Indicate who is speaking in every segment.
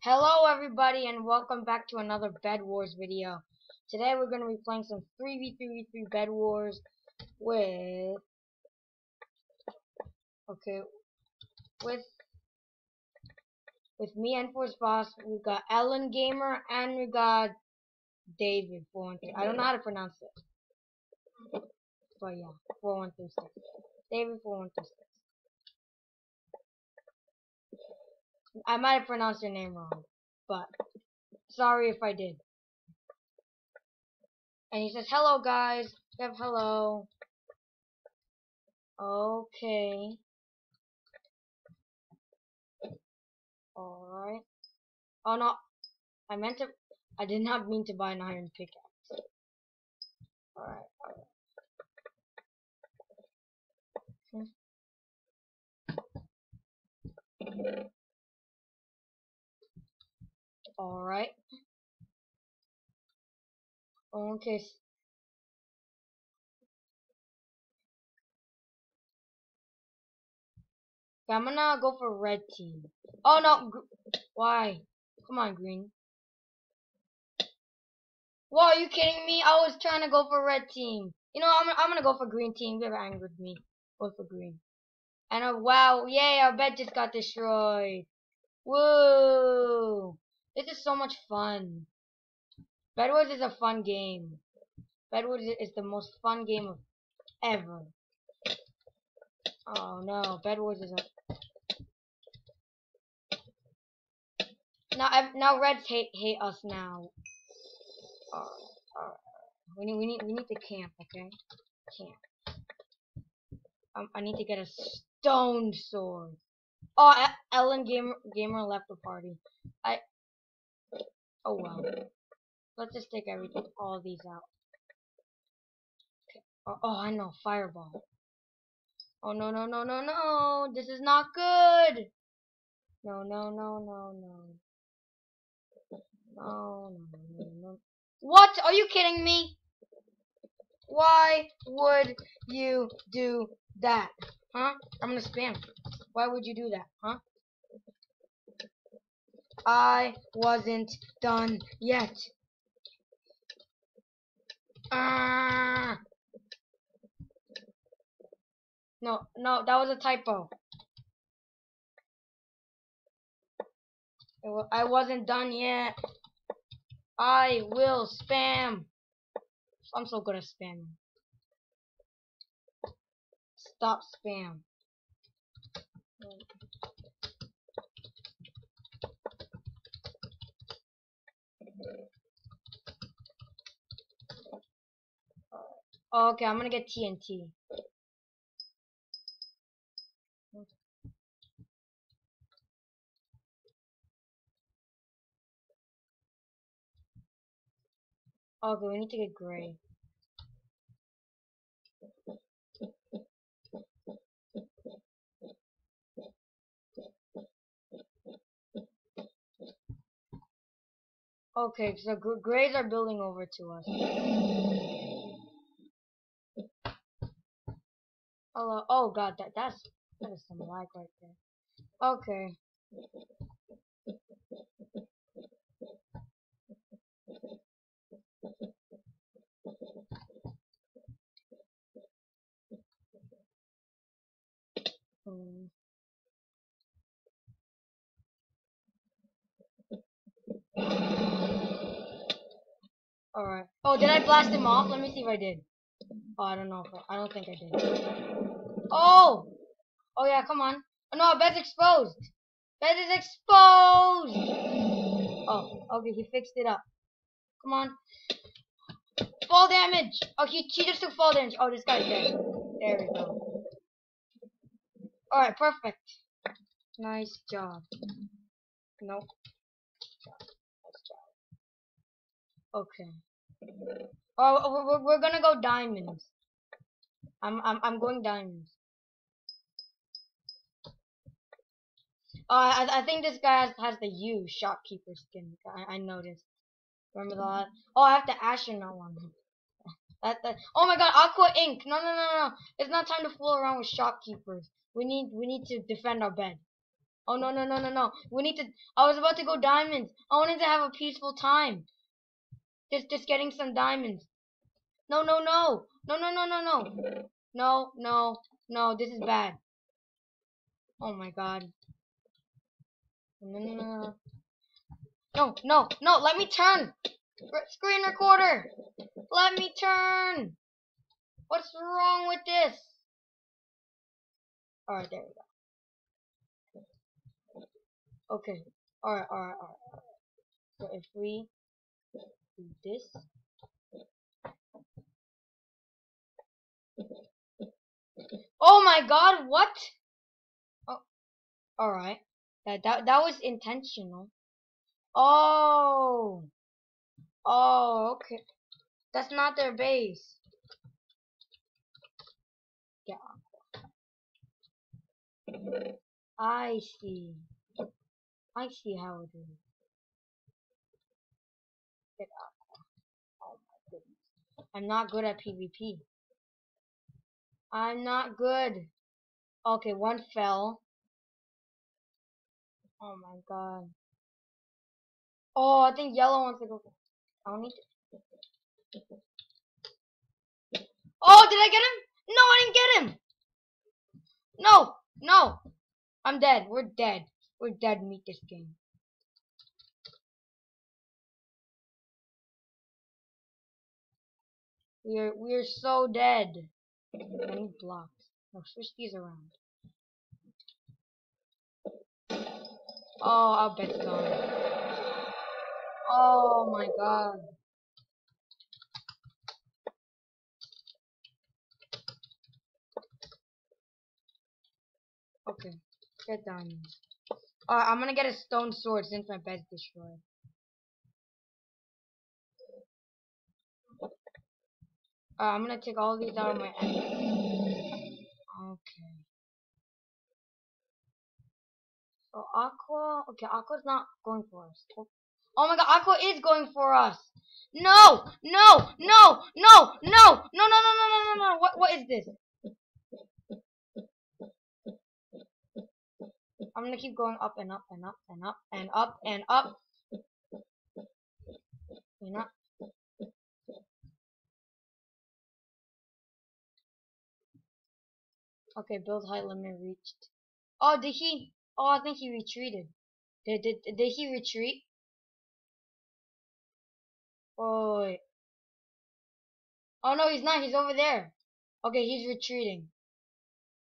Speaker 1: Hello everybody and welcome back to another Bed Wars video. Today we're going to be playing some 3v3v3 Bed Wars with with me and Force Boss. We've got Ellen Gamer and we got David4136. I don't know how to pronounce it. But yeah, 4136. David4136. I might have pronounced your name wrong, but sorry if I did. And he says, hello guys. Yep, hello. Okay. Alright. Oh no. I did not mean to buy an iron pickaxe. Alright. Alright. Okay. I'm gonna go for red team. Oh no. Why? Come on, green. Whoa, are you kidding me? I was trying to go for red team. You know, I'm gonna go for green team. You're angry with me. Go for green. And wow, yay, our bed just got destroyed. Woo! This is so much fun. Bedwars is a fun game. Bedwars is the most fun game of ever. Oh no, Bedwars is a... Now Reds hate us now. Alright. We need to camp, okay? Camp. I need to get a stone sword. Oh, Ellen Gamer left the party. Oh well. Let's just take all of these out. Okay. Oh, I know, fireball. Oh no! This is not good. No. What? Are you kidding me? Why would you do that? Huh? I'm gonna spam. Why would you do that? Huh? I wasn't done yet. No, that was a typo. I wasn't done yet. I will spam. I'm so good at spamming. Stop spam. Okay, I'm gonna get TNT. Okay, we need to get gray. Okay, so grays are building over to us. Hello. Oh god, that is some lag right there. Okay. Alright. Oh, did I blast him off? Let me see if I did. Oh, I don't know. I don't think I did. Oh! Oh yeah, come on. Oh no, bed's exposed. Bed is exposed! Oh, okay, he fixed it up. Come on. Fall damage! Oh, he just took fall damage. Oh, this guy's dead. There we go. Alright, perfect. Nice job. Nope. Nice job. Okay. Oh, we're gonna go diamonds. I'm going diamonds. I think this guy has the shopkeeper skin. I noticed. Remember that? Oh, I have the astronaut one. Oh my god, aqua ink. No. It's not time to fool around with shopkeepers. We need to defend our bed. Oh no no no no no. We need to. I was about to go diamonds. I wanted to have a peaceful time. Just getting some diamonds. No no no no no no no no no no no. This is bad. Oh my god. No no no no no no. Let me turn. Screen recorder. Let me turn. What's wrong with this? All right, there we go. Okay. All right, all right, all right. So if we do this. Oh my god, what? Oh, alright. That was intentional. Oh. Oh, okay. That's not their base. Yeah. I see. I see how it is. Get up. Oh my goodness. I'm not good at PvP. I'm not good. Okay, one fell. Oh my god. Oh, I think yellow wants to go. I don't need to. Oh, did I get him? No, I didn't get him. No, no. I'm dead. We're dead. We're dead. Meet this game. We're so dead. I need blocks. No, switch these around. Oh, I'll bet it's gone. Oh my god. Okay, get diamonds. I'm gonna get a stone sword since my bed's destroyed. I'm gonna take all these out of my egg. Okay. So Aqua, okay, Aqua's not going for us. Oh my god, Aqua is going for us. No, no, no, no, no, no, no, no, no, no, no, no. What is this? I'm gonna keep going up and up and up and up and up and up and up. Okay, build height limit reached. Oh, did he? Oh, I think he retreated. Did he retreat? Oh, wait. Oh no, he's not. He's over there. Okay, he's retreating.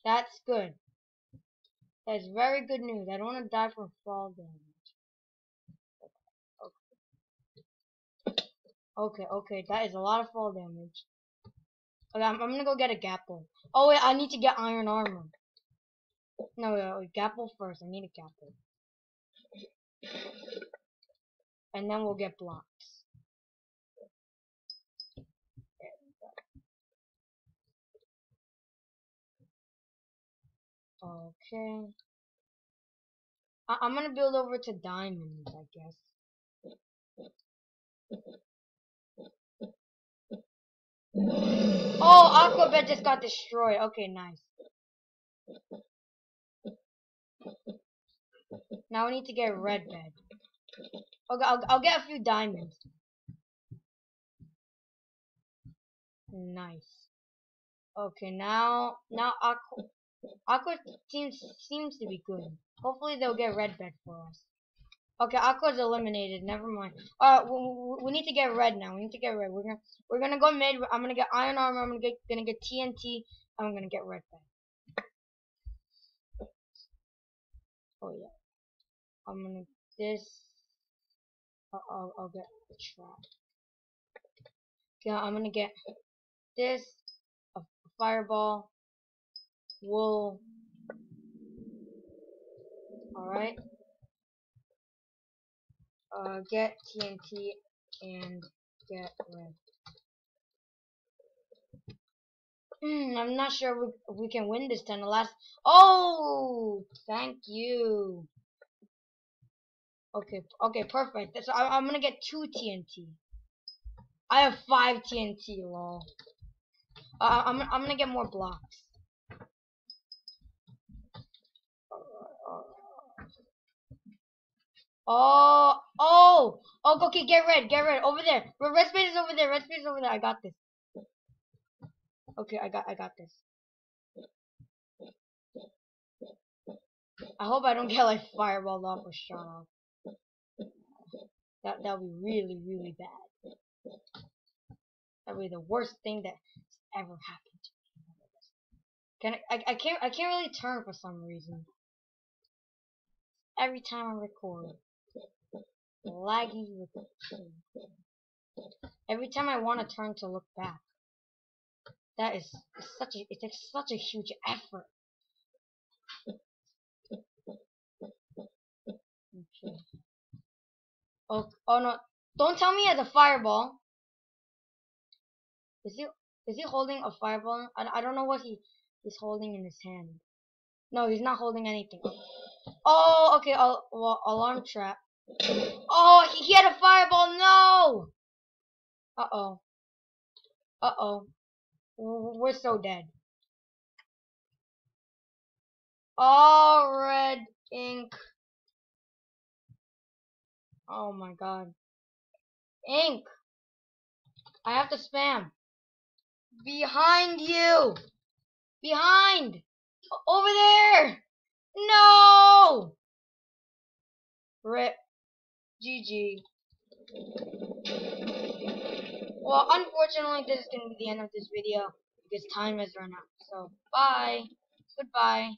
Speaker 1: That's good. That's very good news. I don't want to die from fall damage. Okay, okay, that is a lot of fall damage. Okay, I'm gonna go get a gapple. Oh wait, I need to get iron armor. No, wait, gapple first. I need a gapple. And then we'll get blocks. Okay. I'm gonna build over to diamonds, I guess. Oh, Aquabed just got destroyed. Okay, nice. Now we need to get red bed. Okay, I'll get a few diamonds. Nice. Okay, now Aqua seems to be good. Hopefully they'll get red bed for us. Okay, Aqua's eliminated. Never mind. We need to get red now. We need to get red. We're gonna go mid. I'm gonna get iron armor. I'm gonna get TNT. I'm gonna get red bed. Oh yeah. I'm gonna this. I'll get the trap. Okay, I'm gonna get this. A fireball. Wool. All right. Get TNT and get red. I'm not sure if we can win this time. The last. Oh, thank you. Okay, okay, perfect. So I'm gonna get 2 TNT. I have 5 TNT, lol. I'm gonna get more blocks. Okay, get red, over there. Red space is over there, red space is over there. I got this. Okay, I got this. I hope I don't get like fireballed off or shot off. That would be really, really bad. That would be the worst thing that's ever happened to me. I can't really turn for some reason. Every time I record, laggy record. Every time I want to turn to look back. That is it takes such a huge effort. Okay. Oh no! Don't tell me he has a fireball. Is he holding a fireball? I don't know what he's holding in his hand. No, he's not holding anything. Oh, okay. Well, alarm trap. Oh, he had a fireball. No. Uh oh. We're so dead. Oh, red ink. Oh my god. Ink. I have to spam. Behind you. Behind. Over there. No. Rip. GG. Well, unfortunately, this is going to be the end of this video because time has run out. So, bye. Goodbye.